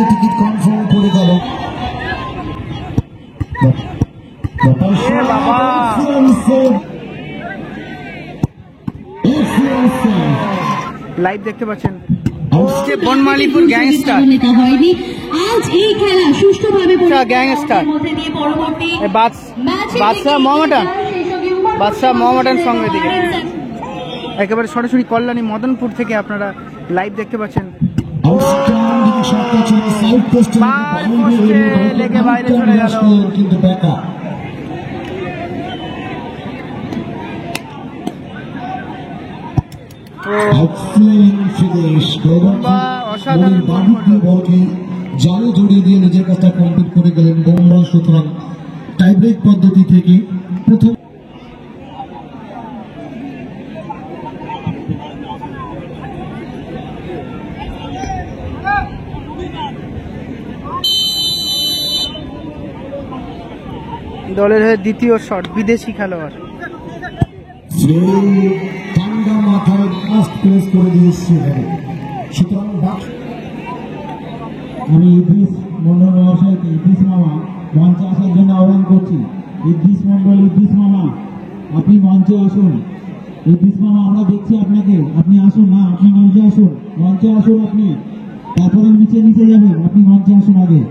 Ticket confirm করে গেল। Live দেখতে পাচ্ছেন বনমালীপুর গ্যাংস্টার গ্যাংস্টার বাদশাহ মোহামেডান সঙ্গে দিকে একেবারে সরাসরি কল্যাণী মদনপুর থেকে আপনারা লাইভ দেখতে পাচ্ছেন। লেগে বাইরে চলে গেল। জালে জড়িয়ে দিয়ে নিজের কাজটা কমপ্লিট করে গেলেন বুমরাহ। সুতরাং টাইব্রেক পদ্ধতি থেকে প্রথম দলের হয়ে দ্বিতীয় শট বিদেশি খেলোয়াড় ঠান্ডা মাথায় ফার্স্ট প্লেস করে দিয়েছে। সুতরাং আমি ইদ্রিস মন্ডল মহাশয়কে ইদ্রিস মামা মঞ্চে আসার জন্য আহ্বান করছি। ইদ্রিস মন্ডল, ইদ্রিস মামা আপনি মঞ্চে আসুন। ইদ্রিস মামা আমরা দেখছি আপনাকে, আপনি আসুন না, আপনি মঞ্চে আসুন, মঞ্চে আসুন আপনি, তারপরে নিচে নিচে যাবেন, আপনি মঞ্চে আসুন আগে।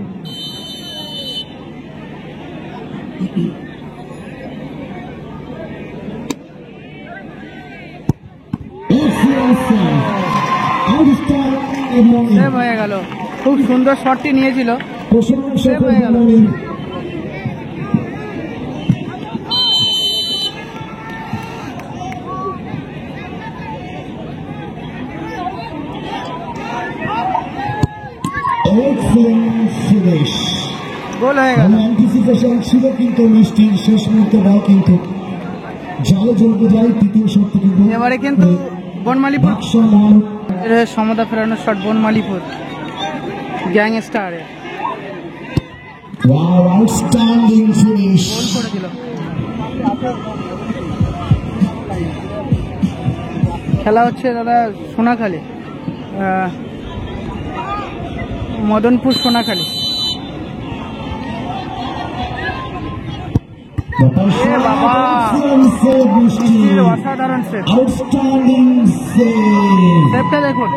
হয়ে গেল, খুব সুন্দর শটটি নিয়েছিল। গোল হয়ে গেল। অ্যান্টিসিপেশন ছিল কিন্তু মিষ্টির শেষ মুহূর্তে বল কিন্তু জালে জড়িয়ে যায়। তৃতীয় শট কিন্তু এবারে কিন্তু বনমালীপুর সমতা ফেরানোর শট বনমালীপুর গ্যাংস্টারে আউটস্ট্যান্ডিং ফিনিশ গোল করে দিল। খেলা হচ্ছে দাদা সোনাখালী, মদনপুর সোনাখালী। অসাধারণ সেভটা দেখুন,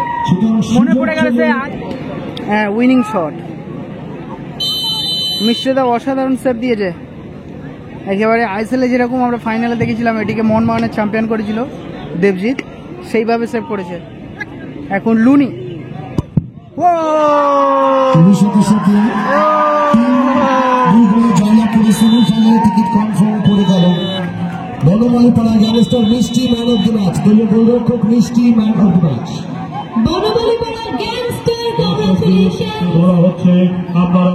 মনে পড়ে গেল সে উইনিং শট। মিশ্রিদা অসাধারণ সেভ দিয়েছে একেবারে। আইএসএল যেরকম আমরা ফাইনালে দেখেছিলাম এটিকে মোহনবাগানের চ্যাম্পিয়ন করেছিল দেবজিৎ, সেইভাবে সেভ করেছে। এখন লুনি টিকিট কনফার্ম করে গেল। Banamalipara gangster Mishti man of the match, দলীয় গোলরক্ষক Mishti man of the match. Banamalipara gangster congratulation হচ্ছে আপনারা